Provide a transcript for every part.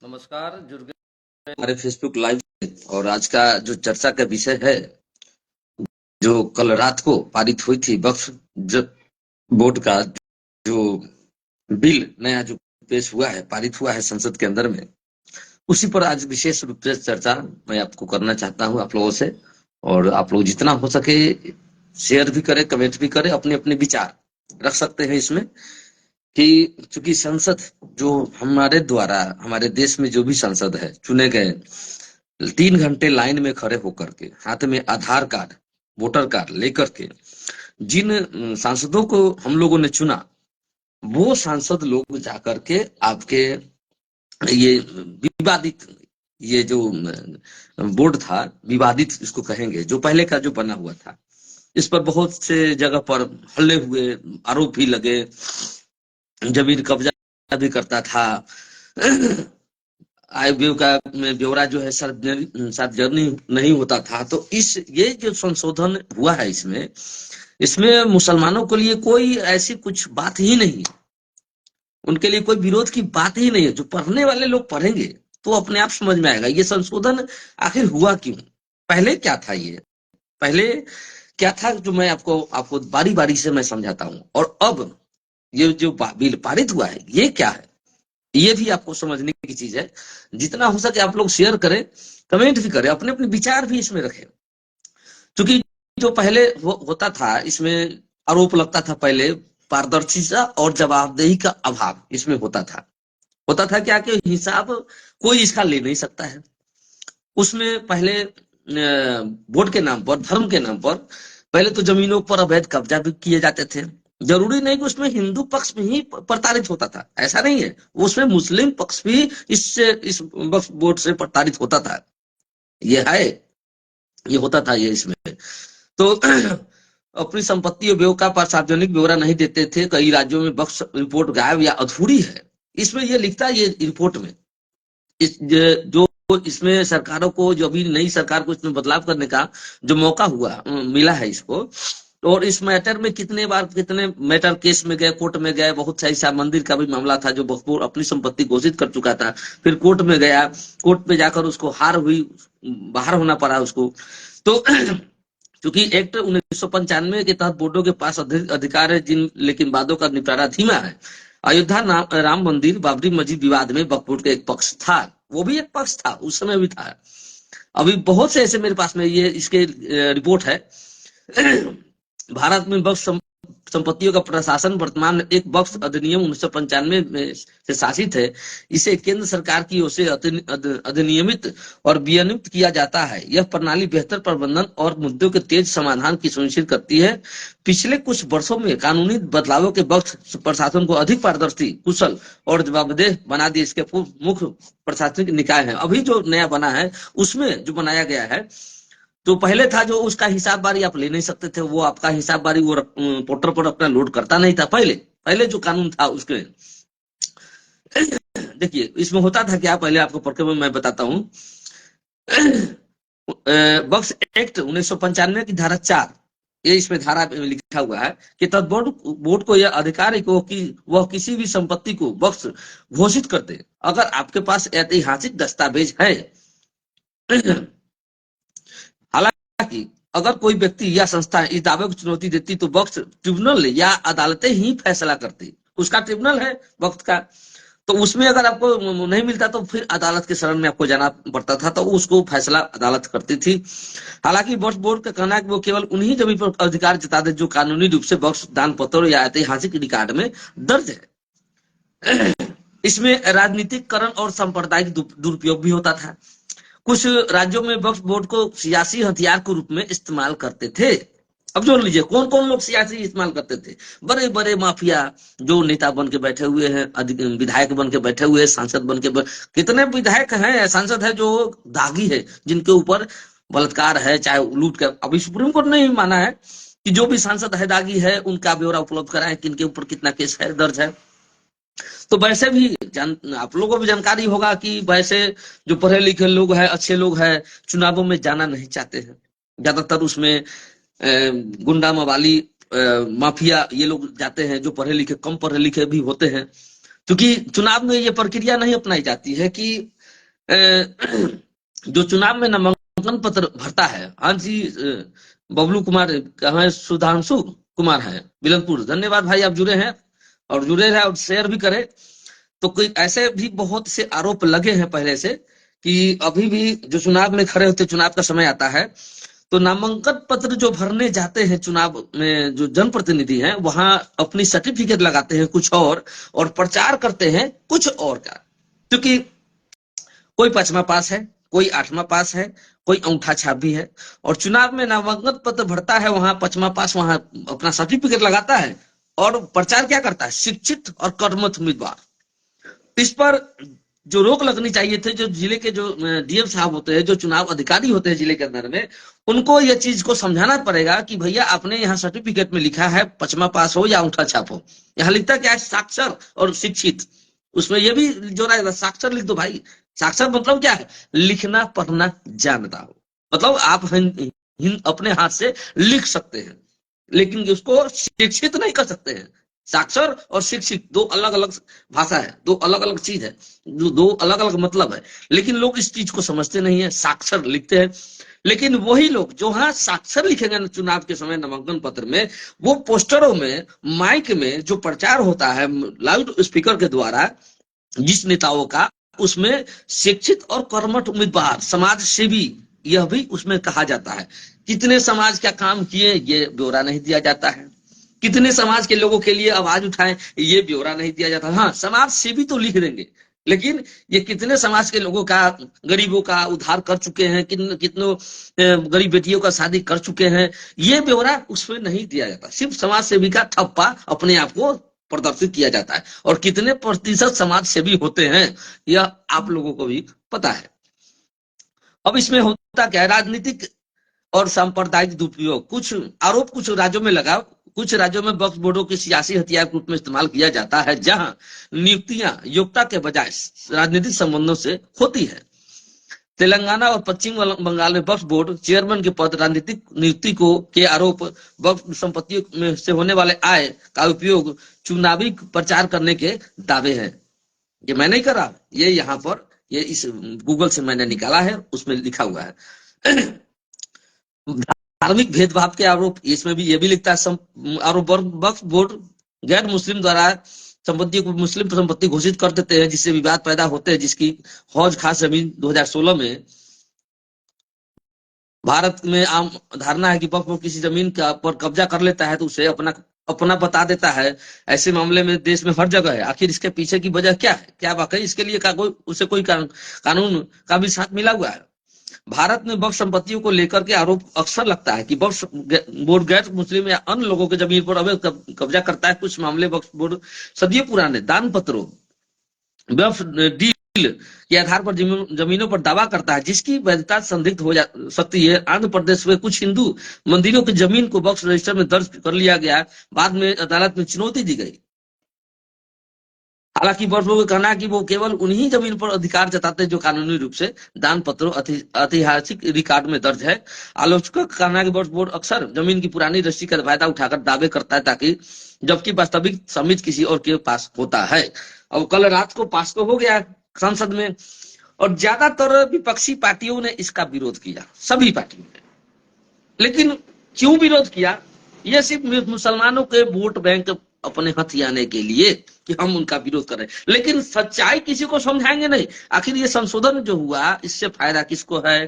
नमस्कार जुर्गे हमारे Facebook live पे। और आज का जो चर्चा का विषय है, जो कल रात को पारित हुई थी वक्फ बोर्ड का जो बिल नया जो पेश हुआ है, पारित हुआ है संसद के अंदर में, उसी पर आज विशेष रूप से चर्चा मैं आपको करना चाहता हूं आप लोगों से। और आप लोग जितना हो सके शेयर भी करें, कमेंट भी करें, अपने अपने विचार रख सकते हैं इसमें। कि चूंकि संसद जो हमारे द्वारा, हमारे देश में जो भी सांसद है चुने गए, 3 घंटे लाइन में खड़े होकर के हाथ में आधार कार्ड, वोटर कार्ड लेकर के जिन सांसदों को हम लोगों ने चुना, वो सांसद लोग जाकर के आपके ये विवादित, ये जो बोर्ड था, विवादित इसको कहेंगे, जो पहले का जो बना हुआ था, इस पर बहुत से जगह पर हल्ले हुए, आरोप भी लगे, जमीन कब्जा भी करता था, आय व्यय का ब्यौरा जो है सार्वजनिक नहीं होता था। तो इस ये जो संशोधन हुआ है, इसमें इसमें मुसलमानों के लिए कोई ऐसी कुछ बात ही नहीं है, उनके लिए कोई विरोध की बात ही नहीं है। जो पढ़ने वाले लोग पढ़ेंगे तो अपने आप समझ में आएगा ये संशोधन आखिर हुआ क्यों, पहले क्या था, ये पहले क्या था, जो मैं आपको आपको बारी बारी से मैं समझाता हूँ। और अब ये जो बिल पारित हुआ है, ये क्या है, ये भी आपको समझने की चीज है। जितना हो सके आप लोग शेयर करें, कमेंट भी करें, अपने अपने विचार भी इसमें रखें। क्योंकि जो पहले होता था, इसमें आरोप लगता था पहले, पारदर्शिता और जवाबदेही का अभाव इसमें होता था क्या कि हिसाब कोई इसका ले नहीं सकता है। उसमें पहले वोट के नाम पर, धर्म के नाम पर पहले तो जमीनों पर अवैध कब्जा भी किए जाते थे। जरूरी नहीं कि उसमें हिंदू पक्ष में ही प्रताड़ित होता था, ऐसा नहीं है, उसमें मुस्लिम पक्ष भी इस वक्फ बोर्ड से प्रताड़ित होता था। ये है, ये होता था ये इसमें। तो अपनी संपत्ति और व्यय का सार्वजनिक ब्यौरा नहीं देते थे। कई राज्यों में वक्फ रिपोर्ट गायब या अधूरी है, इसमें ये लिखता है, ये रिपोर्ट में जो इसमें सरकारों को, जो अभी नई सरकार को इसमें बदलाव करने का जो मौका हुआ, मिला है इसको। और इस मैटर में कितने बार कितने मैटर केस में गए, कोर्ट में गए, बहुत सही सा मंदिर का भी मामला था जो बख्तूर अपनी संपत्ति घोषित कर चुका था, फिर कोर्ट में गया, कोर्ट में जाकर उसको हार हुई, बाहर होना पड़ा उसको। तो क्योंकि एक्ट 1995 के तहत बोर्डों के पास अधिकार है, जिन लेकिन वादों का निपटारा धीमा है। अयोध्या राम मंदिर बाबरी मस्जिद विवाद में वक्फ बोर्ड का एक पक्ष था, वो भी एक पक्ष था, उस समय भी था। अभी बहुत से ऐसे मेरे पास में ये इसके रिपोर्ट है। भारत में वक्फ संपत्तियों का प्रशासन वर्तमान में एक वक्फ अधिनियम 1995 में से शासित है। इसे केंद्र सरकार की ओर से अधिनियमित और विनियमित किया जाता है। यह प्रणाली बेहतर प्रबंधन और मुद्दों के तेज समाधान की सुनिश्चित करती है। पिछले कुछ वर्षों में कानूनी बदलावों के वक्त प्रशासन को अधिक पारदर्शी, कुशल और जवाबदेह बना दिया। इसके मुख्य प्रशासनिक निकाय है, अभी जो नया बना है उसमें जो बनाया गया है। तो पहले था जो उसका हिसाब बारी आप ले नहीं सकते थे, वो आपका हिसाब बारी वो पोर्टल पर अपना लोड करता नहीं था। पहले पहले जो कानून था उसके देखिए इसमें होता था क्या, पहले आपको पढ़ के मैं बताता हूँ। वक्फ एक्ट 1995 की धारा 4, ये इसमें धारा लिखा हुआ है कि तब बोर्ड को यह अधिकार है कि वह किसी भी संपत्ति को वक्फ घोषित कर दे अगर आपके पास ऐतिहासिक दस्तावेज है। हालांकि अगर कोई व्यक्ति या संस्था इस दावे को चुनौती देती तो वक्फ ट्रिब्यूनल या अदालतें ही फैसला करती। उसका ट्रिब्यूनल है वक्त का, तो उसमें अगर आपको नहीं मिलता तो फिर अदालत के शरण में आपको जाना पड़ता था, तो उसको फैसला अदालत करती थी। हालांकि वक्फ बोर्ड का कहना है कि वो केवल उन्हीं जमीन पर अधिकार जताते जो कानूनी रूप से वक्फ दान पत्र या ऐतिहासिक रिकॉर्ड में दर्ज है। इसमें राजनीतिकरण और सांप्रदायिक दुरुपयोग भी होता था। कुछ राज्यों में वक्फ बोर्ड को सियासी हथियार के रूप में इस्तेमाल करते थे। अब जोड़ लीजिए कौन कौन लोग सियासी इस्तेमाल करते थे। बड़े बड़े माफिया जो नेता बन के बैठे हुए हैं, विधायक बन के बैठे हुए हैं, सांसद बन के कितने विधायक हैं, सांसद है जो दागी है, जिनके ऊपर बलात्कार है, चाहे लूट का। अभी सुप्रीम कोर्ट ने ही माना है कि जो भी सांसद है दागी है, उनका ब्यौरा उपलब्ध कराएं, किनके ऊपर कितना केस है, दर्ज है। तो वैसे भी आप लोगों को भी जानकारी होगा कि वैसे जो पढ़े लिखे लोग हैं, अच्छे लोग हैं, चुनावों में जाना नहीं चाहते हैं। ज्यादातर उसमें गुंडा मवाली, माफिया, ये लोग जाते हैं, जो पढ़े लिखे, कम पढ़े लिखे भी होते हैं। क्योंकि चुनाव में ये प्रक्रिया नहीं अपनाई जाती है कि जो चुनाव में नामांकन पत्र भरता है, हाँ जी, बबलू कुमार कहाँ है, सुधांशु कुमार है बिलनपुर, धन्यवाद भाई, आप जुड़े हैं और जुड़े रहे और शेयर भी करें। तो कोई ऐसे भी बहुत से आरोप लगे हैं पहले से कि अभी भी जो चुनाव में खड़े होते, चुनाव का समय आता है तो नामांकन पत्र जो भरने जाते हैं चुनाव में, जो जनप्रतिनिधि हैं वहां अपनी सर्टिफिकेट लगाते हैं कुछ और प्रचार करते हैं कुछ और का। क्योंकि कोई 5वां पास है, कोई 8वां पास है, कोई अंगूठा छाप भी है, और चुनाव में नामांकन पत्र भरता है वहां 5वां पास, वहां अपना सर्टिफिकेट लगाता है और प्रचार क्या करता है, शिक्षित और कर्मठ उम्मीदवार। इस पर जो रोक लगनी चाहिए थी, जो जिले के जो डीएम साहब होते हैं, जो चुनाव अधिकारी होते हैं जिले के अंदर में, उनको यह चीज को समझाना पड़ेगा कि भैया आपने यहाँ सर्टिफिकेट में लिखा है 5वां पास हो या अंगूठा छाप हो, यहाँ लिखता क्या है, साक्षर और शिक्षित। उसमें यह भी जोड़ा है, साक्षर लिख दो भाई। साक्षर मतलब क्या है, लिखना पढ़ना जानता हो, मतलब आप अपने हाथ से लिख सकते हैं, लेकिन उसको शिक्षित नहीं कर सकते हैं। साक्षर और शिक्षित दो अलग अलग भाषा है, दो अलग अलग चीज है, जो दो अलग अलग मतलब है, लेकिन लोग इस चीज को समझते नहीं है, साक्षर लिखते हैं। लेकिन वही लोग जो हाँ साक्षर लिखेंगे चुनाव के समय नामांकन पत्र में, वो पोस्टरों में, माइक में जो प्रचार होता है लाउड स्पीकर के द्वारा जिस नेताओं का, उसमें शिक्षित और कर्मठ उम्मीदवार, समाज सेवी, यह भी उसमें कहा जाता है। कितने समाज का काम किए ये ब्यौरा नहीं दिया जाता है, कितने समाज के लोगों के लिए आवाज उठाएं ये ब्यौरा नहीं दिया जाता। हाँ, समाज सेवी तो लिख देंगे, लेकिन ये कितने समाज के लोगों का, गरीबों का उद्धार कर चुके हैं, कितनों गरीब बेटियों का शादी कर चुके हैं, ये ब्यौरा उसमें नहीं दिया जाता। सिर्फ समाज सेवी का ठप्पा अपने आप को प्रदर्शित किया जाता है। और कितने प्रतिशत समाज सेवी होते हैं यह आप लोगों को भी पता है। अब इसमें होता क्या है, राजनीतिक और सांप्रदायिक दुरुपयोग, कुछ आरोप कुछ राज्यों में लगा, कुछ राज्यों में वक्फ बोर्डों के सियासी हथियार के रूप में इस्तेमाल किया जाता है, जहां नियुक्तियां योग्यता के बजाय राजनीतिक संबंधों से होती है। तेलंगाना और पश्चिम बंगाल में वक्फ बोर्ड चेयरमैन के पद राजनीतिक नियुक्ति को के आरोप, वक्फ संपत्तियों में से होने वाले आय का उपयोग चुनावी प्रचार करने के दावे हैं। ये मैं नहीं कर रहा, ये यहाँ पर, ये इस गूगल से मैंने निकाला है, उसमें लिखा हुआ है। धार्मिक भेदभाव के आरोप, इसमें भी ये भी लिखता है आरोप, वक्फ बोर्ड गैर मुस्लिम द्वारा संपत्ति को मुस्लिम संपत्ति घोषित कर देते हैं, जिससे विवाद पैदा होते हैं, जिसकी हौज खास जमीन 2016 में भारत में आम धारणा है कि वक्फ बोर्ड किसी जमीन का पर कब्जा कर लेता है तो उसे अपना अपना बता देता है। ऐसे मामले में देश में हर जगह है, आखिर इसके पीछे की वजह क्या है, क्या वाकई इसके लिए कोई उसे कोई कानून का भी साथ मिला हुआ है। भारत में वक्फ संपत्तियों को लेकर के आरोप अक्सर लगता है कि वक्फ बोर्ड गैर मुस्लिम या अन्य लोगों के जमीन पर अवैध कब्जा करता है। कुछ मामले वक्फ बोर्ड सदियों पुराने दान पत्रों, वक्फ डील के आधार पर जमीनों पर दावा करता है, जिसकी वैधता संदिग्ध हो जा सकती है। आंध्र प्रदेश में कुछ हिंदू मंदिरों की जमीन को वक्फ रजिस्टर में दर्ज कर लिया गया, बाद में अदालत में चुनौती दी गई। हालांकि वक्फ बोर्ड का कहना है कि वो केवल उन्हीं जमीन पर अधिकार जताते हैं जो कानूनी रूप से दान पत्रों ऐतिहासिक रिकॉर्ड में दर्ज है। आलोचकों का कहना है कि वक्फ बोर्ड अक्सर जमीन की पुरानी रजिस्ट्री का फायदा उठाकर दावे करता है, ताकि जबकि वास्तविक समिति किसी और के पास होता है। अब कल रात को पास तो हो गया संसद में, और ज्यादातर विपक्षी पार्टियों ने इसका विरोध किया, सभी पार्टियों ने। लेकिन क्यों विरोध किया, ये सिर्फ मुसलमानों के वोट बैंक अपने हथियाने के लिए कि हम उनका विरोध कर रहे हैं, लेकिन सच्चाई किसी को समझाएंगे नहीं। आखिर ये संशोधन जो हुआ, इससे फायदा किसको है।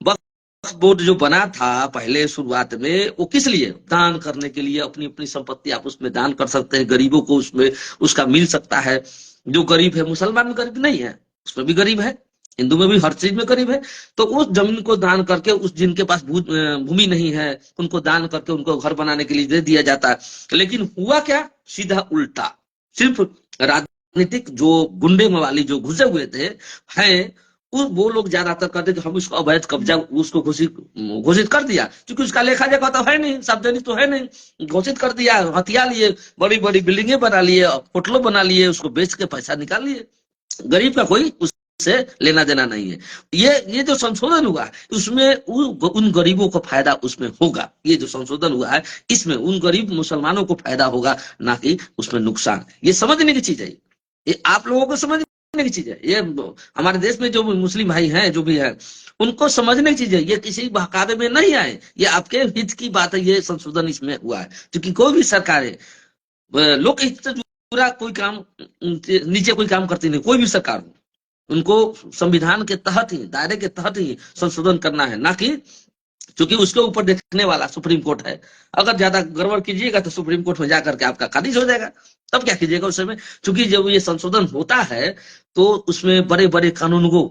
वक्फ बोर्ड जो बना था पहले शुरुआत में, वो किस लिए, दान करने के लिए, अपनी अपनी संपत्ति आप उसमें दान कर सकते हैं, गरीबों को उसमें उसका मिल सकता है। जो गरीब है, मुसलमान गरीब नहीं है, उसमें भी गरीब है, हिंदू में भी हर चीज में गरीब है, तो उस जमीन को दान करके, उस जिनके पास भूमि नहीं है उनको दान करके उनको घर बनाने के लिए दे दिया जाता है। लेकिन हुआ क्या, सीधा उल्टा। सिर्फ राजनीतिक जो गुंडे मवाली जो घुसे हुए थे हैं, वो लोग ज्यादातर कहते कि हम उसको अवैध कब्जा उसको घोषित कर दिया, क्योंकि उसका लेखा जोखा तो है नहीं, सार्वजनिक तो है नहीं, घोषित कर दिया, हथियार लिए, बड़ी बड़ी बिल्डिंगे बना लिए, होटलों बना लिए, उसको बेच के पैसा निकाल लिए। गरीब का कोई उससे लेना देना नहीं है। ये जो संशोधन हुआ है, उसमें उन गरीबों को फायदा उसमें होगा। ये जो संशोधन हुआ है, इसमें उन गरीब मुसलमानों को फायदा होगा, ना कि उसमें नुकसान। ये समझने की चीज है। ये आप लोगों को समझने की चीज है। ये हमारे देश में जो मुस्लिम भाई हैं, जो भी है, उनको समझने की चीज है। ये किसी बहकावे में नहीं आए, ये आपके हित की बात है। ये संशोधन इसमें हुआ है, क्योंकि कोई भी सरकार है, लोक हित से जुड़ा कोई काम नीचे कोई काम करती नहीं, कोई भी सरकार हो, उनको संविधान के तहत ही, दायरे के तहत ही संशोधन करना है, ना कि क्योंकि उसके ऊपर देखने वाला सुप्रीम कोर्ट है। अगर ज्यादा गड़बड़ कीजिएगा तो सुप्रीम कोर्ट में जाकर के आपका खारिज हो जाएगा, तब क्या कीजिएगा उस समय। क्योंकि जब ये संशोधन होता है तो उसमें बड़े बड़े कानूनगो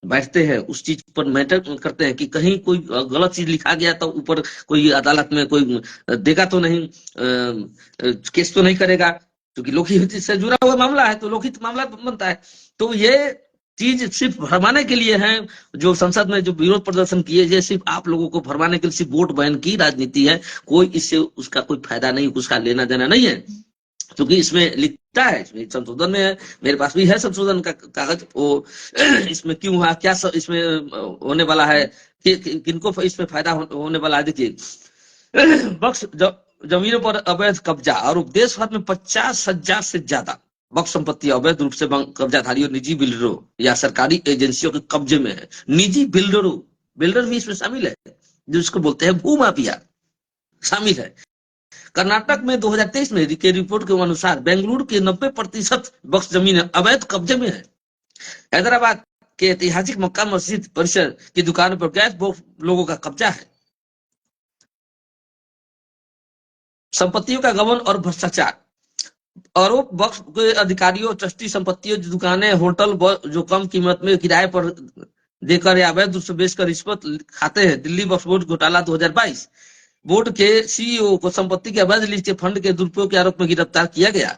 बैठते हैं, उस चीज पर मैटर करते हैं कि कहीं कोई गलत चीज लिखा गया तो ऊपर कोई अदालत में कोई देगा तो नहीं, केस तो नहीं करेगा, क्योंकि लोकहित से जुड़ा हुआ मामला है, तो लोकहित मामला बनता है। तो ये चीज सिर्फ भरमाने के लिए है। जो संसद में जो विरोध प्रदर्शन किए, ये सिर्फ आप लोगों को भरमाने के लिए, सिर्फ वोट बैंक की राजनीति है। कोई इससे उसका कोई फायदा नहीं, उसका लेना देना नहीं है। क्योंकि इसमें लिखता है, इसमें संशोधन में है, मेरे पास भी है संशोधन का कागज, वो इसमें क्यों हुआ, क्या इसमें होने वाला है, किनको इसमें फायदा होने वाला है। देखिए, बक्स जमीनों पर अवैध कब्जा, और देश भर में 50,000 से ज्यादा बक्स संपत्ति अवैध रूप से कब्जाधारियों, निजी बिल्डरों या सरकारी एजेंसियों के कब्जे में है। निजी बिल्डरों, बिल्डर भी इसमें शामिल है, जिसको बोलते हैं भू माफिया, शामिल है। कर्नाटक में 2023 में के रिपोर्ट के अनुसार बेंगलुरु के 90% बक्स जमीन अवैध कब्जे में है। हैदराबाद के ऐतिहासिक मक्का मस्जिद परिसर की दुकानों पर गैस लोगों का कब्जा है। संपत्तियों का गबन और भ्रष्टाचार, आरोप बक्स के अधिकारियों, ट्रस्टी संपत्तियों, दुकानें, होटल जो कम कीमत में किराए पर देकर या अवैध रूप से बेचकर रिश्वत खाते हैं। दिल्ली बक्स बोर्ड घोटाला 2022, बोर्ड के सीईओ को संपत्ति के अवैध लीज के फंड के दुरुपयोग के आरोप में गिरफ्तार किया गया।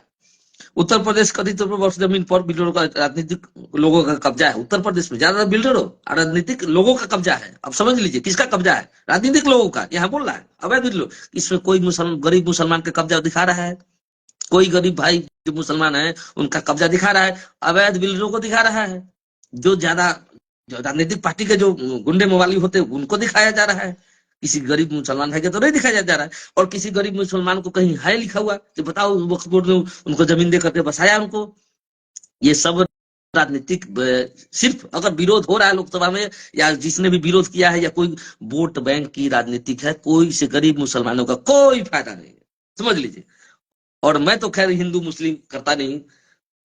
उत्तर प्रदेश कथित तौर पर बक्स जमीन पर बिल्डरों का, राजनीतिक लोगों का कब्जा है। उत्तर प्रदेश में ज्यादा बिल्डरों, राजनीतिक लोगों का कब्जा है। अब समझ लीजिए किसका कब्जा है, राजनीतिक लोगों का। यहाँ बोल रहा है अवैध बिल्डर, इसमें कोई गरीब मुसलमान का कब्जा दिखा रहा है, कोई गरीब भाई जो मुसलमान है उनका कब्जा दिखा रहा है, अवैध बिल्डरों को दिखा रहा है। जो ज्यादा राजनीतिक पार्टी के जो गुंडे मवाली होते हैं उनको दिखाया जा रहा है। किसी गरीब मुसलमान भाई के तो नहीं दिखाया जा रहा है। और किसी गरीब मुसलमान को कहीं है लिखा हुआ कि बताओ वक्फ बोर्ड ने उनको जमीन दे करके बसाया उनको। ये सब राजनीतिक, सिर्फ अगर विरोध हो रहा है लोकसभा में, या जिसने भी विरोध किया है, या कोई वोट बैंक की राजनीतिक है, कोई से गरीब मुसलमानों का कोई फायदा नहीं है, समझ लीजिए। और मैं तो खैर हिंदू मुस्लिम करता नहीं,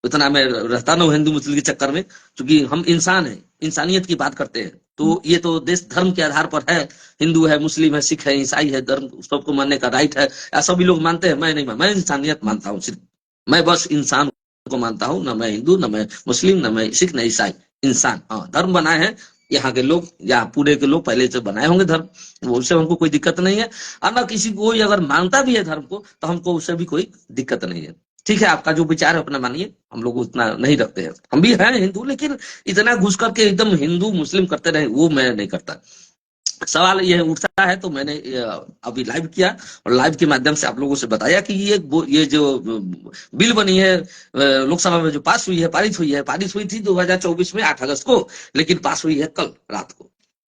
इतना मैं रहता ना हिंदू मुस्लिम के चक्कर में, क्योंकि हम इंसान हैं, इंसानियत की बात करते हैं। तो ये तो देश धर्म के आधार पर है, हिंदू है, मुस्लिम है, सिख है, ईसाई है, धर्म सबको मानने का राइट है। या सभी लोग मानते हैं, मैं नहीं, मैं इंसानियत मानता हूँ सिर्फ। मैं बस इंसान को मानता हूँ, ना मैं हिंदू, ना मैं मुस्लिम, ना मैं सिख, ना ईसाई, इंसान। हाँ, धर्म बनाए हैं यहाँ के लोग, या पूरे के लोग पहले से बनाए होंगे धर्म, उससे हमको कोई दिक्कत नहीं है। और ना किसी कोई अगर मानता भी है धर्म को, तो हमको उससे भी कोई दिक्कत नहीं है। ठीक है, आपका जो विचार है अपना मानिए, हम लोग उतना नहीं रखते हैं। हम भी हैं हिंदू, लेकिन इतना घुस करके एकदम हिंदू मुस्लिम करते रहे, वो मैं नहीं करता। सवाल ये उठता है तो मैंने अभी लाइव किया, और लाइव के माध्यम से आप लोगों से बताया कि ये जो बिल बनी है लोकसभा में, जो पास हुई है, पारित हुई थी 2024 में 8 अगस्त को, लेकिन पास हुई है कल रात को।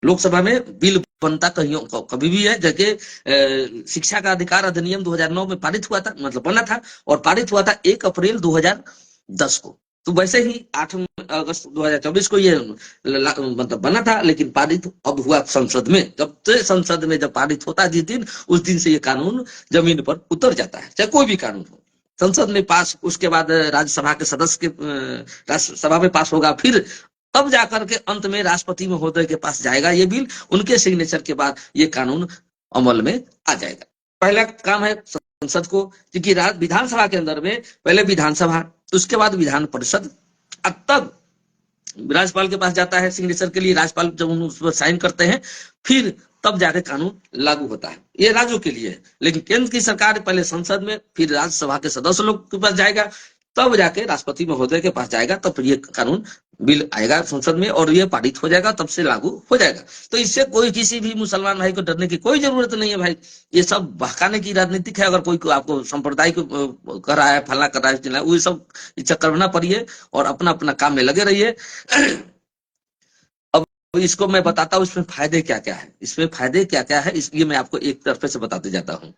लोकसभा में बिल बनता कहीं कभी भी है, जबकि शिक्षा का अधिकार अधिनियम 2009 में पारित हुआ था, मतलब बना था, और पारित हुआ था 1 अप्रैल 2010 को। तो वैसे ही 8 अगस्त 2024 को ये मतलब बना था, लेकिन पारित अब हुआ संसद में। जब से संसद में जब पारित होता जिस दिन, उस दिन से ये कानून जमीन पर उतर जाता है, चाहे कोई भी कानून हो। संसद में पास, उसके बाद राज्यसभा के सदस्य के राज्यसभा में पास होगा, फिर तब जाकर के अंत में राष्ट्रपति महोदय के पास जाएगा ये बिल, उनके सिग्नेचर के बाद ये कानून अमल में आ जाएगा। पहला काम है संसद को, क्योंकि विधानसभा के अंदर में पहले विधानसभा, उसके बाद विधान परिषद, तब राज्यपाल के पास जाता है सिग्नेचर के लिए। राज्यपाल जब उस पर साइन करते हैं, फिर तब जाके कानून लागू होता है। ये राज्यों के लिए है, लेकिन केंद्र की सरकार पहले संसद में, फिर राज्यसभा के सदस्य लोग के पास जाएगा, तब जाके राष्ट्रपति महोदय के पास जाएगा, तब ये कानून बिल आएगा संसद में, और ये पारित हो जाएगा, तब से लागू हो जाएगा। तो इससे कोई किसी भी मुसलमान भाई को डरने की कोई जरूरत नहीं है भाई। ये सब बहकाने की राजनीतिक है। अगर कोई आपको सांप्रदायिक कर रहा है, फलना कर रहा है, वो सब चक्कर में ना पड़िए, और अपना अपना काम में लगे रहिए। अब इसको मैं बताता हूँ इसमें फायदे क्या क्या है, इसमें फायदे क्या क्या है, इसलिए मैं आपको एक तरफे से बताते जाता हूँ।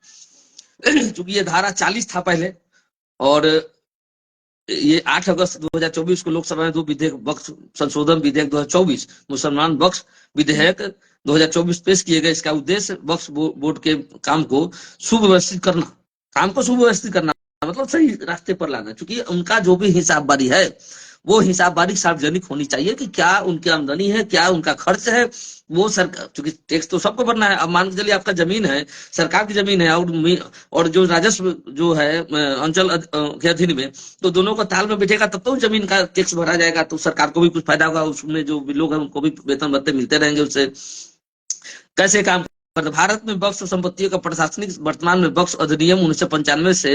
क्योंकि ये धारा 40 था पहले, और ये 8 अगस्त 2024 को लोकसभा में दो विधेयक वक्फ संशोधन विधेयक 2024 मुसलमान वक्फ विधेयक 2024 पेश किए गए। इसका उद्देश्य वक्फ बोर्ड के काम को सुव्यवस्थित करना, काम को सुव्यवस्थित करना मतलब सही रास्ते पर लाना, क्योंकि उनका जो भी हिसाबबारी है वो हिसाबबारी सार्वजनिक होनी चाहिए कि क्या उनकी आमदनी है, क्या उनका खर्च है। वो सरकार, क्योंकि टैक्स तो सबको भरना है। अब मान के चलिए आपका जमीन है, सरकार की जमीन है, और जो राजस्व जो है अंचल के अधीन में, तो दोनों का ताल में बैठेगा तब तो जमीन का टैक्स भरा जाएगा, तो सरकार को भी कुछ फायदा होगा, उसमें जो भी लोग हैं उनको भी वेतन भत्ते मिलते रहेंगे उससे। कैसे काम भारत में वक्फ संपत्तियों का प्रशासनिक वर्तमान में वक्फ अधिनियम 1995 से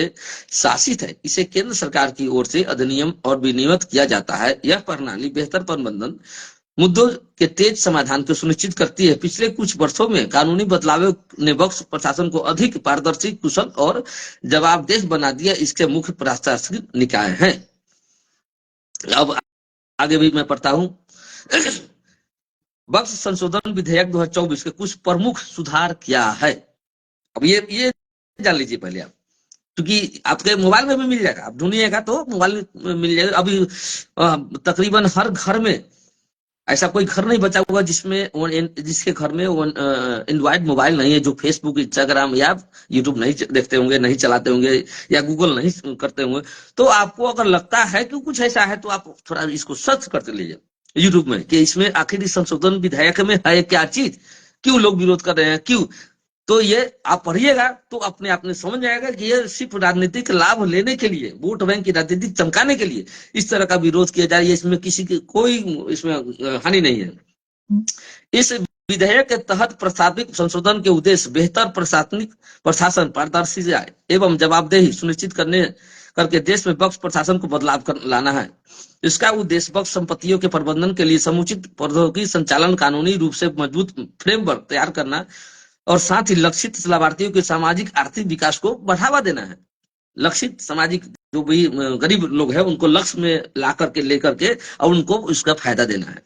शासित है। इसे केंद्र सरकार की ओर से अधिनियम और विनियमित किया जाता है। यह प्रणाली बेहतर प्रबंधन, मुद्दों के तेज समाधान को सुनिश्चित करती है। पिछले कुछ वर्षों में कानूनी बदलावों ने वक्फ प्रशासन को अधिक पारदर्शी, कुशल और जवाबदेह बना दिया। इसके मुख्य प्रशासनिक निकाय हैं। अब आगे भी मैं पढ़ता हूं। वक्फ संशोधन विधेयक 2024 के कुछ प्रमुख सुधार क्या है। अब ये जान लीजिए पहले आप, क्योंकि आपके मोबाइल में भी मिल जाएगा, आप ढूंढिएगा तो मोबाइल में मिल जाएगा। अभी तकरीबन हर घर में ऐसा कोई घर नहीं बचा हुआ जिसके घर में एंड्रॉइड मोबाइल नहीं है, जो फेसबुक, इंस्टाग्राम या यूट्यूब नहीं देखते होंगे, नहीं चलाते होंगे, या गूगल नहीं करते होंगे। तो आपको अगर लगता है कि कुछ ऐसा है तो आप थोड़ा इसको सर्च करते लीजिए यूट्यूब में कि इसमें आखिर इस संशोधन विधेयक में है क्या चीज, क्यों लोग विरोध कर रहे हैं, क्यों। तो ये आप पढ़िएगा तो अपने आप में समझ जाएगा कि ये सिर्फ राजनीतिक लाभ लेने के लिए, वोट बैंक की राजनीति चमकाने के लिए इस तरह का विरोध किया जा रहा है। इसमें किसी की कोई इसमें हानि नहीं है। इस विधेयक के तहत प्रस्तावित संशोधन के उद्देश्य बेहतर प्रशासनिक प्रशासन, पारदर्शिता एवं जवाबदेही सुनिश्चित करके देश में वक्फ प्रशासन को बदलाव लाना है। इसका उद्देश्य वक्फ संपत्तियों के प्रबंधन के लिए समुचित प्रौद्योगिकी संचालन, कानूनी रूप से मजबूत फ्रेमवर्क तैयार करना और साथ ही लक्षित लाभार्थियों के सामाजिक आर्थिक विकास को बढ़ावा देना है। लक्षित सामाजिक जो भी गरीब लोग हैं उनको लक्ष्य में ला करके लेकर के और उनको उसका फायदा देना है।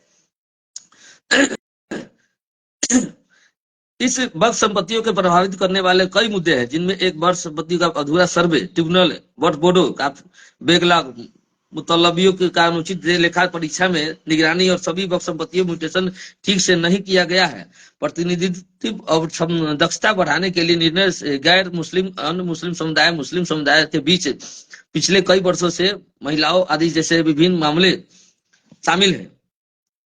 इस वक्फ संपत्तियों के प्रभावित करने वाले कई मुद्दे हैं, जिनमें एक वर्ष संपत्ति का अधूरा सर्वे, ट्रिब्यूनल, वर्ष बोर्डो का बेगलाग मुतलबियों का अनुचित लेखा परीक्षा में निगरानी और सभी वक्फ संपत्तियों म्यूटेशन ठीक से नहीं किया गया है। प्रतिनिधित्व और दक्षता बढ़ाने के लिए निर्णय गैर मुस्लिम, अन्य मुस्लिम समुदाय, मुस्लिम समुदाय के बीच पिछले कई वर्षों से महिलाओं आदि जैसे विभिन्न मामले शामिल हैं।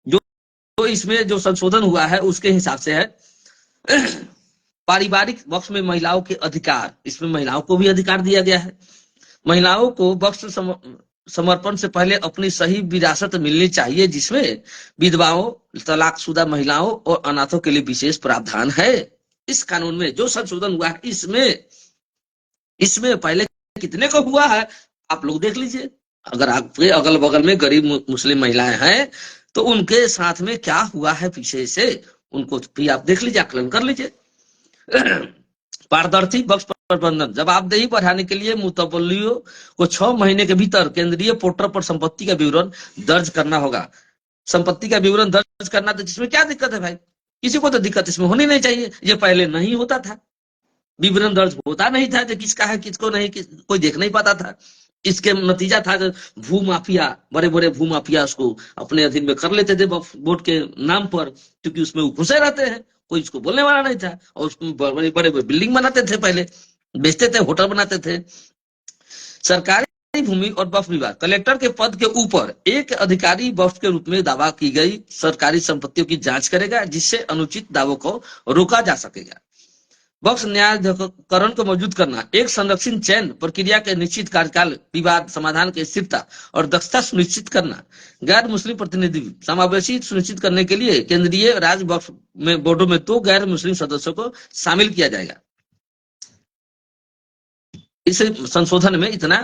जो इसमें जो संशोधन हुआ है उसके हिसाब से है पारिवारिक वक्फ में महिलाओं के अधिकार, इसमें महिलाओं को भी अधिकार दिया गया है। महिलाओं को वक्फ समर्पण से पहले अपनी सही विरासत मिलनी चाहिए, जिसमें विधवाओं, तलाकशुदा महिलाओं और अनाथों के लिए विशेष प्रावधान है। इस कानून में जो संशोधन हुआ है इसमें पहले कितने को हुआ है आप लोग देख लीजिए। अगर आपके अगल बगल में गरीब मुस्लिम महिलाएं हैं तो उनके साथ में क्या हुआ है पीछे से, उनको भी आप देख लीजिए, आकलन कर लीजिए। पारदर्शी वक्फ प्रबंधन, जवाबदेही बढ़ाने के लिए मुतवल्लियों को 6 महीने के भीतर केंद्रीय पोर्टल पर संपत्ति का विवरण दर्ज करना होगा। संपत्ति का विवरण दर्ज करना, तो जिसमें क्या दिक्कत है भाई, किसी को तो दिक्कत इसमें होनी नहीं चाहिए। ये पहले नहीं होता था, विवरण दर्ज होता नहीं था, जो किसका है किसको नहीं, कोई देख नहीं पाता था। इसके नतीजा था भू माफिया, बड़े बड़े भू माफिया उसको अपने अधीन में कर लेते थे वोट के नाम पर, क्योंकि उसमें वो घुसे रहते हैं, कोई इसको बोलने वाला नहीं था। और उसमें बड़े बड़े बिल्डिंग बनाते थे, पहले बेचते थे, होटल बनाते थे। सरकारी भूमि और वक्फ विभाग, कलेक्टर के पद के ऊपर एक अधिकारी वक्फ के रूप में दावा की गई सरकारी संपत्तियों की जांच करेगा, जिससे अनुचित दावों को रोका जा सकेगा। वक्फ न्यायाधिकरण को मौजूद करना, एक संरक्षण चयन प्रक्रिया के निश्चित कार्यकाल, विवाद समाधान की स्थिरता और दक्षता सुनिश्चित करना। गैर मुस्लिम प्रतिनिधि समावेशी सुनिश्चित करने के लिए केंद्रीय राज्य वक्फ में बोर्डों में 2 गैर मुस्लिम सदस्यों को शामिल किया जाएगा। इस संशोधन में इतना।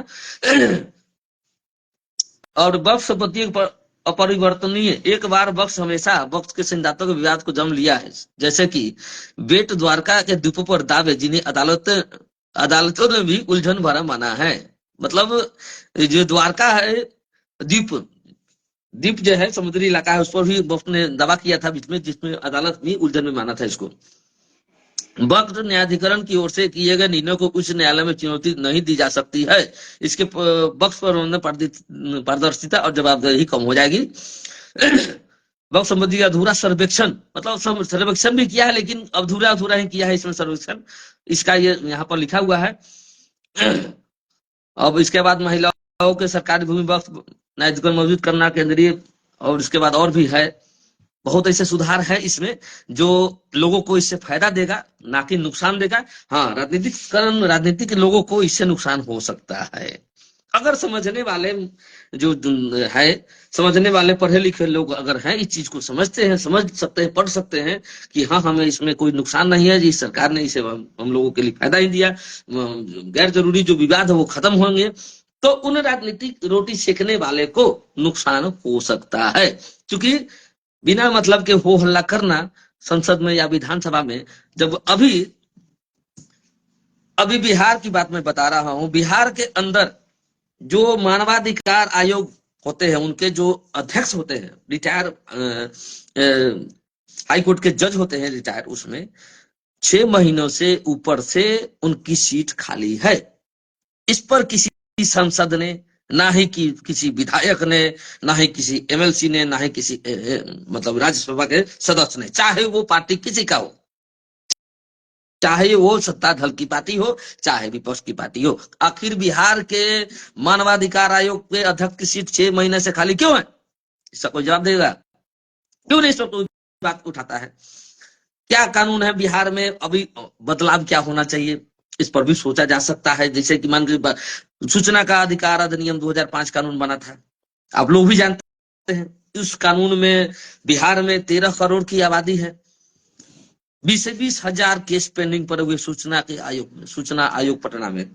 और वक्फ संपत्ति पर अपरिवर्तनीय, एक बार वक्फ हमेशा वक्फ के सिद्धांतों के विवाद को जन्म लिया है, जैसे कि बेट द्वारका के द्वीपों पर दावे, जिन्हें अदालतों ने भी उलझन भरा माना है। मतलब जो द्वारका है, द्वीप जो है समुद्री इलाका है, उस पर भी वक्फ ने दावा किया था बीच में, जिसमें अदालत भी उलझन में माना था इसको। वक्त न्यायाधिकरण की ओर से किए गए निर्णय को उच्च न्यायालय में चुनौती नहीं दी जा सकती है। इसके वक्त पर उन्होंने पारदर्शिता और जवाबदेही कम हो जाएगी। वक्त संबंधी अधूरा सर्वेक्षण, मतलब सर्वेक्षण भी किया है लेकिन अधूरा अधूरा ही किया है इसमें सर्वेक्षण, इसका ये यहाँ पर लिखा हुआ है। अब इसके बाद महिलाओं के सरकारी भूमि वक्त न्यायाधिकरण मौजूद करना केंद्रीय, और इसके बाद और भी है, बहुत ऐसे सुधार है इसमें जो लोगों को इससे फायदा देगा, ना कि नुकसान देगा। हाँ, राजनीतिकरण, राजनीतिक लोगों को इससे नुकसान हो सकता है। अगर समझने वाले जो है, समझने वाले पढ़े लिखे लोग अगर हैं, इस चीज को समझते हैं, समझ सकते हैं, पढ़ सकते हैं कि हाँ, हमें इसमें कोई नुकसान नहीं है, इस सरकार ने इसे हम लोगों के लिए फायदा ही दिया, गैर जरूरी जो विवाद है वो खत्म होंगे, तो उन राजनीतिक रोटी सेकने वाले को नुकसान हो सकता है। क्योंकि बिना मतलब के हो हल्ला करना संसद में या विधानसभा में, जब अभी अभी बिहार की बात मैं बता रहा हूं, बिहार के अंदर जो मानवाधिकार आयोग होते हैं, उनके जो अध्यक्ष होते हैं, रिटायर हाई कोर्ट के जज होते हैं रिटायर, उसमें 6 महीनों से ऊपर से उनकी सीट खाली है। इस पर किसी सांसद ने, ना ही किसी विधायक ने, ना ही किसी एमएलसी ने, ना ही किसी मतलब राज्यसभा के सदस्य ने, चाहे वो पार्टी किसी का हो, चाहे वो सत्ता दल की पार्टी हो, चाहे विपक्ष की पार्टी हो, आखिर बिहार के मानवाधिकार आयोग के अध्यक्ष की सीट 6 महीने से खाली क्यों है? इसका कोई जवाब देगा? क्यों नहीं इस पर कोई बात उठाता है? क्या कानून है बिहार में? अभी बदलाव क्या होना चाहिए, इस पर भी सोचा जा सकता है। जैसे कि मान लीजिए सूचना का अधिकार अधिनियम 2005 कानून बना था, आप लोग भी जानते हैं। उस कानून में बिहार में 13 करोड़ की आबादी है, 20 से 20,000 केस पेंडिंग पड़े हुए सूचना के आयोग में, सूचना आयोग पटना में।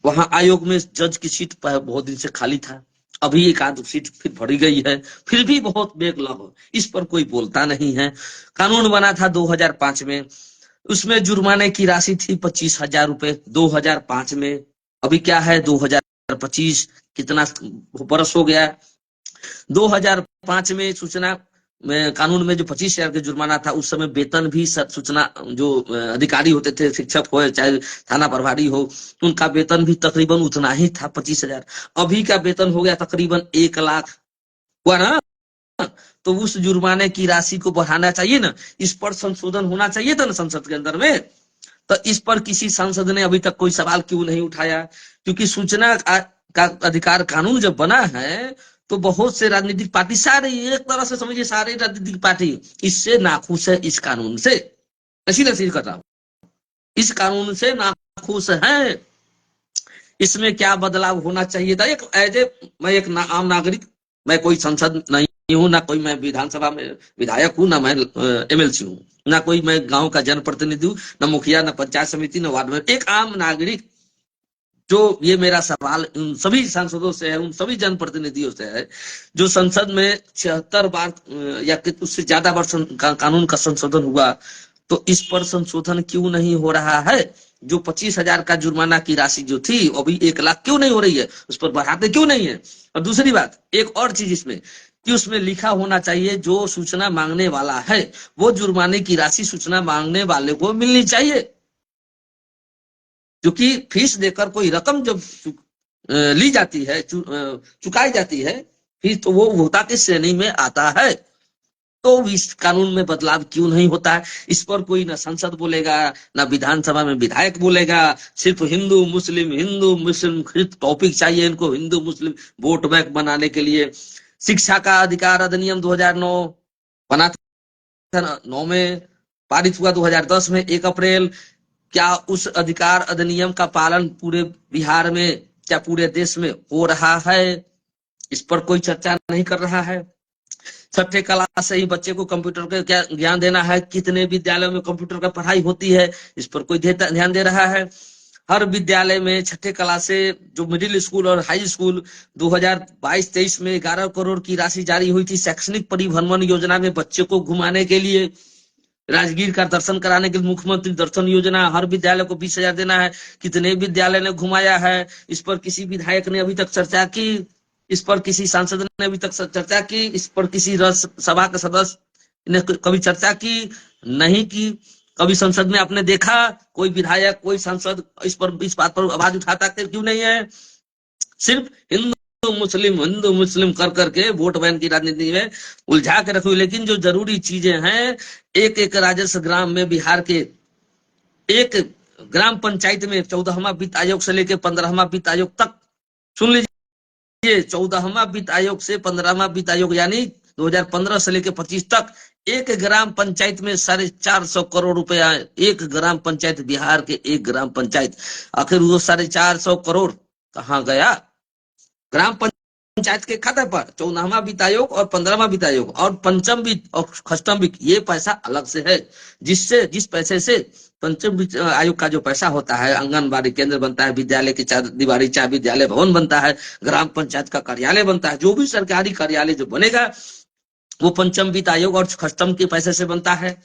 वहां आयोग में जज की सीट पर बहुत दिन से खाली था, अभी एक आध सीट फिर भरी गई है, फिर भी बहुत बेगलग, इस पर कोई बोलता नहीं है। कानून बना था 2005 में, उसमें जुर्माने की राशि थी 25,000 रुपए 2005 में। अभी क्या है 2025, कितना बरस हो गया। 2005 में सूचना में कानून में जो 25,000 का जुर्माना था, उस समय वेतन भी सूचना जो अधिकारी होते थे, शिक्षक हो चाहे थाना प्रभारी हो, उनका वेतन भी तकरीबन उतना ही था, 25,000। अभी का वेतन हो गया तकरीबन 1,00,000 हुआ ना। तो उस जुर्माने की राशि को बढ़ाना चाहिए ना, इस पर संशोधन होना चाहिए था ना संसद के अंदर में। तो इस पर किसी सांसद ने अभी तक कोई सवाल क्यों नहीं उठाया? क्योंकि सूचना का अधिकार कानून जब बना है तो बहुत से राजनीतिक पार्टी, सारे एक तरह से समझिए सारे राजनीतिक पार्टी इससे नाखुश है, इस कानून से। इसीलिए कर रहा हूं, इस कानून से नाखुश है। इसमें क्या बदलाव होना चाहिए था? एक एज ए मैं एक आम नागरिक, मैं कोई संसद नहीं हूं, ना कोई मैं विधानसभा में विधायक हूं, ना मैं एमएलसी हूं, ना कोई मैं गांव का जनप्रतिनिधि हूं, ना मुखिया, ना पंचायत समिति, ना वार्ड में, एक आम नागरिक। जो ये मेरा सवाल उन सभी सांसदों से है, उन सभी जनप्रतिनिधियों से है जो संसद में 76 बार या उससे ज्यादा बार कानून का संशोधन हुआ, तो इस पर संशोधन क्यों नहीं हो रहा है? जो 25,000 का जुर्माना की राशि जो थी, अभी 1,00,000 क्यों नहीं हो रही है? उस पर बढ़ाते क्यों नहीं है? और दूसरी बात, एक और चीज इसमें कि उसमें लिखा होना चाहिए जो सूचना मांगने वाला है, वो जुर्माने की राशि सूचना मांगने वाले को मिलनी चाहिए। क्योंकि फीस देकर कोई रकम जब ली जाती है, चुकाई जाती है, फिर तो वो उपभोक्ता की श्रेणी में आता है। तो इस कानून में बदलाव क्यों नहीं होता है? इस पर कोई ना संसद बोलेगा, ना विधानसभा में विधायक बोलेगा। सिर्फ हिंदू मुस्लिम टॉपिक चाहिए इनको, हिंदू मुस्लिम वोट बैंक बनाने के लिए। शिक्षा का अधिकार अधिनियम 2009 बना था, 9 में पारित हुआ, 2010 में 1 अप्रैल। क्या उस अधिकार अधिनियम का पालन पूरे बिहार में, क्या पूरे देश में हो रहा है? इस पर कोई चर्चा नहीं कर रहा है। छठे क्लास से ही बच्चे को कंप्यूटर का क्या ज्ञान देना है, कितने विद्यालयों में कंप्यूटर का पढ़ाई होती है, इस पर कोई ध्यान दे रहा है? हर विद्यालय में छठे क्लास से जो मिडिल स्कूल और हाई स्कूल 2022-23 में 11 करोड़ की राशि जारी हुई थी शैक्षणिक परिभ्रमण योजना में बच्चे को घुमाने के लिए, राजगीर का दर्शन कराने के लिए मुख्यमंत्री दर्शन योजना, हर विद्यालय को 20,000 देना है। कितने विद्यालय ने घुमाया है? इस पर किसी विधायक ने अभी तक चर्चा की? इस पर किसी सांसद ने अभी तक चर्चा की? इस पर किसी सभा के सदस्य ने कभी चर्चा की? नहीं की। कभी संसद में आपने देखा कोई विधायक कोई सांसद इस बात पर आवाज उठाता क्यों नहीं है? सिर्फ हिंदू मुस्लिम कर करके वोट बैंक की राजनीति में उलझा के रखी। लेकिन जो जरूरी चीजें हैं, एक एक राजस्व ग्राम में बिहार के एक ग्राम पंचायत में 14वां वित्त आयोग से लेकर 15वां वित्त आयोग तक, सुन लीजिए, 14वां वित्त आयोग से 15वां वित्त आयोग यानी 2015 से लेकर 25 तक एक ग्राम पंचायत में 450 करोड़ रुपया, एक ग्राम पंचायत, बिहार के एक ग्राम पंचायत, आखिर वो 450 करोड़ कहाँ गया? ग्राम पंचायत के खाते पर 14वां वित्त आयोग और 15वां वित्त आयोग और पंचम वित्त और षष्टम वित्त, ये पैसा अलग से है, जिस पैसे से पंचम वित्त आयोग का जो पैसा होता है, आंगनबाड़ी केंद्र बनता है, विद्यालय की 4 दीवारी 4 विद्यालय भवन बनता है, ग्राम पंचायत का कार्यालय बनता है, जो भी सरकारी कार्यालय जो बनेगा वो पंचम वित्त आयोग और षष्टम के पैसे से बनता है।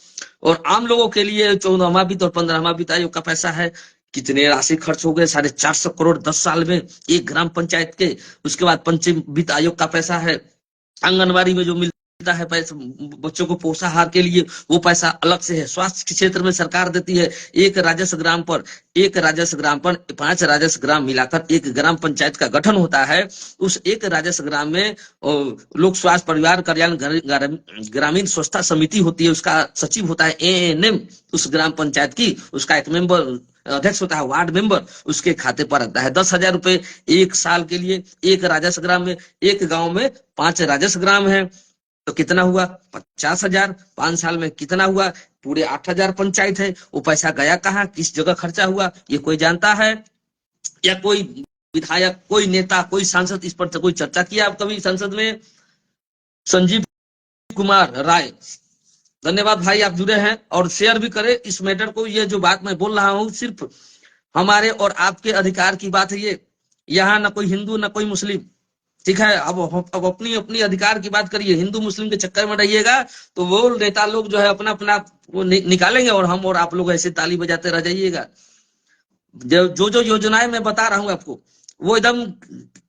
और आम लोगों के लिए 14वां वित्त और 15वां वित्त आयोग का पैसा है। कितने राशि खर्च हो गए? 450 करोड़ 10 साल में एक ग्राम पंचायत के। उसके बाद पंचम वित्त आयोग का पैसा है, आंगनबाड़ी में जो मिलता है पैसा बच्चों को पोषाहार के लिए, वो पैसा अलग से है। स्वास्थ्य के क्षेत्र में सरकार देती है, एक राजस्व ग्राम पर 5 राजस्व ग्राम मिलाकर एक ग्राम पंचायत का गठन होता है। उस एक राजस्व ग्राम में लोक स्वास्थ्य परिवार कल्याण ग्रामीण स्वच्छता समिति होती है, उसका सचिव होता है ANM उस ग्राम पंचायत की, उसका एक मेंबर अध्यक्ष होता है, वार्ड मेंबर, उसके खाते पर आता है 10,000 रुपए एक साल के लिए। एक राजस्व ग्राम में, एक गांव में 5 राजस्व ग्राम है तो कितना हुआ? 50,000। 5 साल में कितना हुआ? पूरे 8,000 पंचायत है। वो पैसा गया कहाँ, किस जगह खर्चा हुआ, ये कोई जानता है? या कोई विधायक, कोई नेता, कोई सांसद इस पर कोई चर्चा किया आप कभी संसद में? संजीव कुमार राय, धन्यवाद भाई, आप जुड़े हैं और शेयर भी करें इस मैटर को। ये जो बात मैं बोल रहा हूँ सिर्फ हमारे और आपके अधिकार की बात है ये। यहाँ ना कोई हिंदू ना कोई मुस्लिम, ठीक है? अब अपनी अपनी अधिकार की बात करिए। हिंदू मुस्लिम के चक्कर में रहिएगा तो वो नेता लोग जो है अपना अपना वो निकालेंगे और हम और आप लोग ऐसे ताली बजाते रह जाइएगा। जो योजनाएं मैं बता रहा हूँ आपको, वो एकदम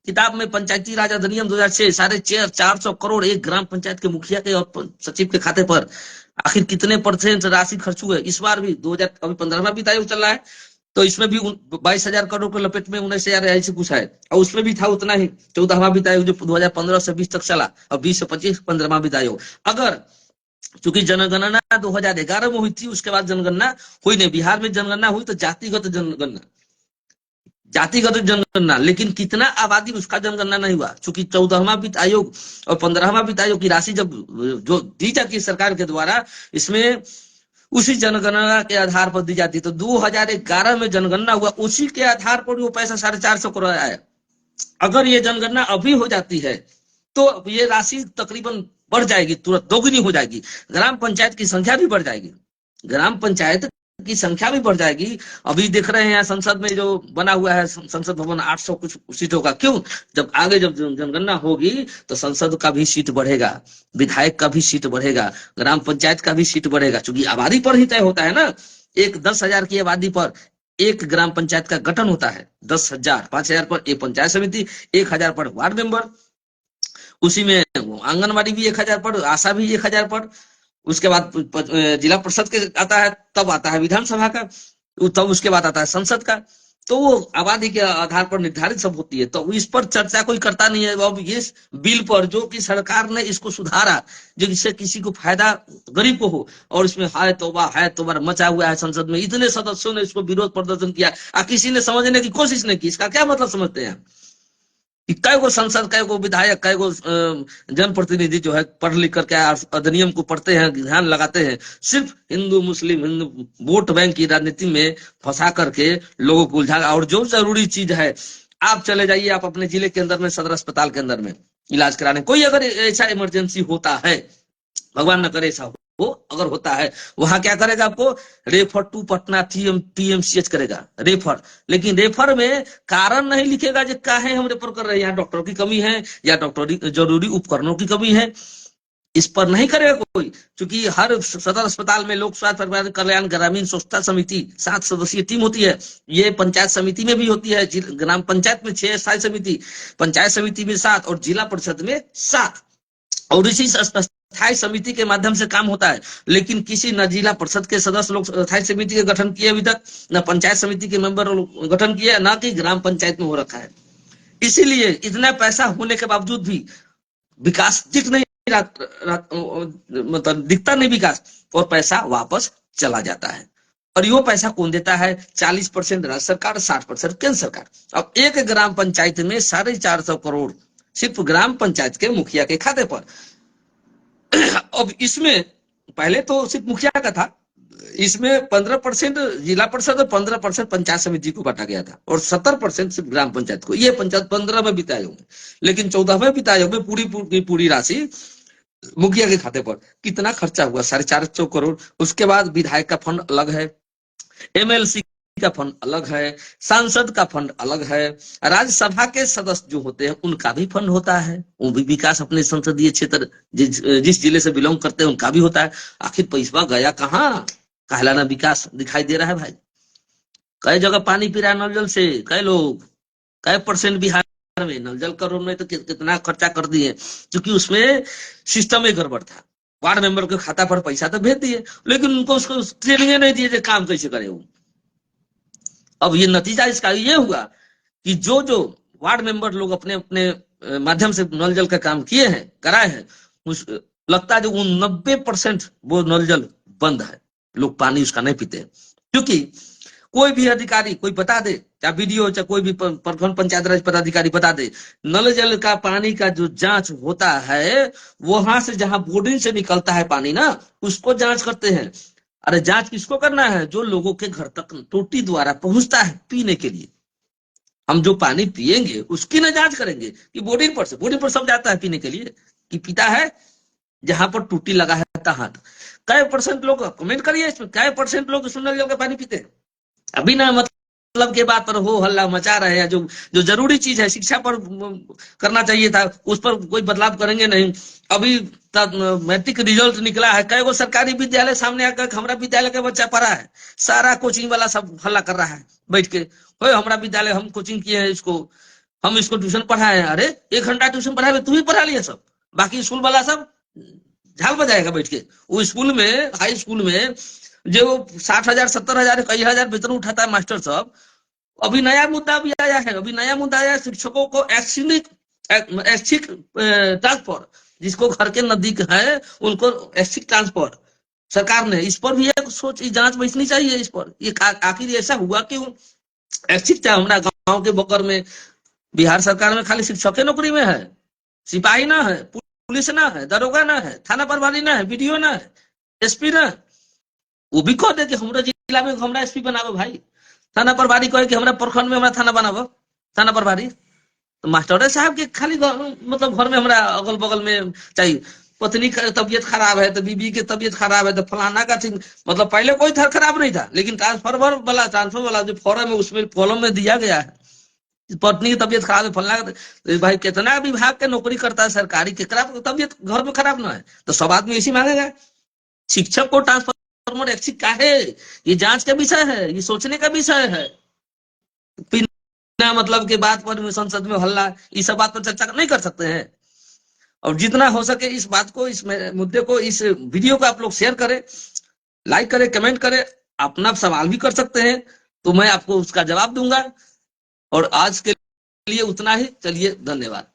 किताब में पंचायती राज अधिनियम 2006 450 करोड़ एक ग्राम पंचायत के मुखिया के और सचिव के खाते पर। आखिर कितने % राशि खर्च हुए? इस बार भी 2015वां वित्त आयोग चल रहा है तो इसमें भी 22,000 करोड़ के लपेट में 19,000 ऐसे कुछ है, और उसमें भी था उतना ही 14वां वित्त आयोग जो 2015 से 20 तक चला, और 20 से 25 15वां वित्त आयोग। अगर चूंकि जनगणना 2011 में हुई थी, उसके बाद जनगणना हुई नहीं। बिहार में जनगणना हुई तो जातिगत जनगणना, लेकिन कितना आबादी उसका जनगणना नहीं हुआ। चूंकि 14वां वित्त आयोग और 15वां वित्त आयोग की राशि जब जो दी जाती है सरकार के द्वारा, इसमें उसी जनगणना के आधार पर दी जाती है। तो 2011 में जनगणना हुआ, उसी के आधार पर वो पैसा 450 करोड़ आया। अगर ये जनगणना अभी हो जाती है तो ये राशि तकरीबन बढ़ जाएगी, तुरंत दोगुनी हो जाएगी। ग्राम पंचायत की संख्या भी बढ़ जाएगी, ग्राम पंचायत की संख्या भी बढ़ जाएगी। अभी देख रहे हैं संसद में जो बना हुआ है संसद भवन 800 कुछ सीटों का। क्यों? जब आगे जब जनगणना होगी तो संसद का भी सीट बढ़ेगा, विधायक का भी सीट बढ़ेगा, ग्राम पंचायत का भी सीट बढ़ेगा। चूंकि आबादी पर ही तय होता है ना, एक 10,000 की आबादी पर एक ग्राम पंचायत का गठन होता है। 10,000, 5,000 पर एक पंचायत समिति, 1,000 पर वार्ड मेंबर, उसी में आंगनबाड़ी भी 1,000 पर, आशा भी 1,000 पर, उसके बाद जिला परिषद के आता है, तब आता है विधानसभा का, तब उसके बाद आता है संसद का। तो वो आबादी के आधार पर निर्धारित सब होती है, तो इस पर चर्चा कोई करता नहीं है। अब इस बिल पर जो कि सरकार ने इसको सुधारा, जो इससे किसी को फायदा गरीब को हो, और इसमें हाय तोबा मचा हुआ है संसद में। इतने सदस्यों ने इसको विरोध प्रदर्शन किया, किसी ने समझने की कोशिश नहीं की इसका क्या मतलब समझते हैं। कई को संसद, कई को विधायक, कई को जनप्रतिनिधि जो है पढ़ लिख करके अधिनियम को पढ़ते हैं, ध्यान लगाते हैं, सिर्फ हिंदू मुस्लिम वोट बैंक की राजनीति में फंसा करके लोगों को उलझा। और जो जरूरी चीज है, आप चले जाइए, आप अपने जिले के अंदर में सदर अस्पताल के अंदर में इलाज कराने, कोई अगर ऐसा इमरजेंसी होता है, भगवान न करे ऐसा हो, अगर होता है, वहां क्या करेगा? आपको रेफर टू पटना PMCH करेगा, रेफर। लेकिन रेफर में कारण नहीं लिखेगा जो काहे हम रेफर कर रहे हैं, यहाँ डॉक्टर की कमी है या डॉक्टर जरूरी उपकरणों की कमी है, इस पर नहीं करेगा कोई। क्योंकि हर सदर अस्पताल में लोक स्वास्थ्य परिवार कल्याण ग्रामीण स्वच्छता समिति 7 सदस्यीय टीम होती है। ये पंचायत समिति में भी होती है, ग्राम पंचायत में 6 स्थायी समिति, पंचायत समिति में 7 और जिला परिषद में 7। और इसी स्थायी समिति के माध्यम से काम होता है, लेकिन किसी न जिला परिषद के सदस्य लोग स्थायी समिति के गठन किए अभी तक, न पंचायत समिति के मेंबर गठन किए, न कि ग्राम पंचायत में हो रखा है। इसीलिए इतना पैसा होने के बावजूद भी विकास दिख नहीं मतलब दिखता नहीं विकास, और पैसा वापस चला जाता है। और यो पैसा कौन देता है? 40% राज्य सरकार, 60% केंद्र सरकार। अब एक ग्राम पंचायत में 450 करोड़ सिर्फ ग्राम पंचायत के मुखिया के खाते पर। अब इसमें पहले तो सिर्फ मुखिया का था, इसमें 15% जिला परिषद और 15% पंचायत समिति को बांटा गया था, और 70% सिर्फ ग्राम पंचायत को। ये पंचायत 15वें वित्त आयोग में, लेकिन 14वें वित्त आयोग में पूरी राशि मुखिया के खाते पर। कितना खर्चा हुआ? 450 करोड़। उसके बाद विधायक का फंड अलग है, एमएलसी का फंड अलग है, सांसद का फंड अलग है, राज्यसभा के सदस्य जो होते हैं उनका भी फंड होता है, वो भी विकास अपने संसदीय क्षेत्र जिस जिले से बिलोंग करते हैं उनका भी होता है। आखिर पैसा गया कहाँ? कहलाना विकास दिखाई दे रहा है भाई। कई जगह पानी पी रहा है नल जल से, कई लोग, कई % बिहार में नल जल करोड़ में तो कितना खर्चा कर दिए, क्योंकि उसमें सिस्टम में गड़बड़ था। वार्ड मेंबर के खाता पर पैसा तो भेज दिए, लेकिन उनको उसको ट्रेनिंग नहीं दिए काम कैसे करे वो। अब ये नतीजा इसका ये हुआ कि जो जो वार्ड मेंबर लोग अपने अपने माध्यम से नल जल का काम किए हैं, कराए हैं, उस लगता है जो 90% वो नल जल बंद है, लोग पानी उसका नहीं पीते। क्योंकि कोई भी अधिकारी कोई बता दे, चाहे बीडीओ चाहे कोई भी प्रखंड पंचायत राज पदाधिकारी बता दे, नल जल का पानी का जो जांच होता है, वहां से जहां बोर्डिंग से निकलता है पानी ना, उसको जांच करते हैं। अरे जांच किसको करना है? जो लोगों के घर तक टोटी द्वारा पहुंचता है पीने के लिए। हम जो पानी पिएंगे उसकी ना जांच करेंगे कि बोर्डिंग पर सब जाता है पीने के लिए, कि पीता है जहां पर टूटी लगा है तहां। कई % लोग कमेंट करिए इसमें, कई % लोग नल जल का पानी पीते हैं। अभी ना मतलब के बात पर हो हल्ला मचा रहे हैं। जो जो जरूरी चीज है, शिक्षा पर करना चाहिए था, उस पर कोई बदलाव करेंगे नहीं। अभी मैट्रिक रिजल्ट निकला है, कई गो सरकारी विद्यालय सामने आकर हमारा विद्यालय का बच्चा पढ़ा है, सारा कोचिंग वाला सब हल्ला कर रहा है बैठ के, हमारा विद्यालय हम कोचिंग किए हैं, इसको हम इसको ट्यूशन पढ़ाए हैं। अरे 1 घंटा ट्यूशन पढ़ाए, तू ही पढ़ा लिया सब, बाकी स्कूल वाला सब झाल बजाएगा बैठ के। वो स्कूल में, हाई स्कूल में जो 60,000 70,000 कई हजार वेतन उठाता है मास्टर साहब। अभी नया मुद्दा भी आया है, शिक्षकों को ऐच्छिक ट्रांसफर, जिसको घर के नजदीक है उनको ऐच्छिक ट्रांसफर सरकार ने, इस पर भी एक सोच जांच बैठनी चाहिए इस पर। ये आखिर ऐसा हुआ क्यों? ऐच्छिक हमारा गाँव के बकर में बिहार सरकार में खाली शिक्षक के नौकरी में है, सिपाही ना है, पुलिस ना है, दरोगा ना है, थाना प्रभारी ना है, बीडीओ ना है, एसपी ना। वो भी कह दे कि हमारा जिला में हमारा एसपी बनावो भाई, थाना प्रभारी कहे कि हमारा प्रखंड में हमारा थाना बनावो, थाना प्रभारी। तो मास्टर साहब के खाली मतलब घर में हमारा अगल बगल में चाहिए। पत्नी का तबियत खराब है तो बीबी की तबियत खराब है तो फलाना का चीज, मतलब पहले कोई था खराब नहीं था, लेकिन ट्रांसफर वाला जो फॉर्म है उसमें कॉलम में दिया गया है पत्नी की तबियत खराब है फलना। तो भाई कितना विभाग के नौकरी करता है सरकारी के, तबियत घर में खराब ना है तो सब आदमी ऐसी मांगेगा। शिक्षक को ट्रांसफर ऐच्छिक का है, ये जांच का विषय है, ये सोचने का विषय है। बिना मतलब के बात पर संसद में हल्ला, इस सब बात पर चर्चा नहीं कर सकते हैं। और जितना हो सके इस बात को, इस मुद्दे को, इस वीडियो को आप लोग शेयर करें, लाइक करें, कमेंट करें, अपना सवाल भी कर सकते हैं तो मैं आपको उसका जवाब दूंगा। और आज के लिए उतना ही, चलिए धन्यवाद।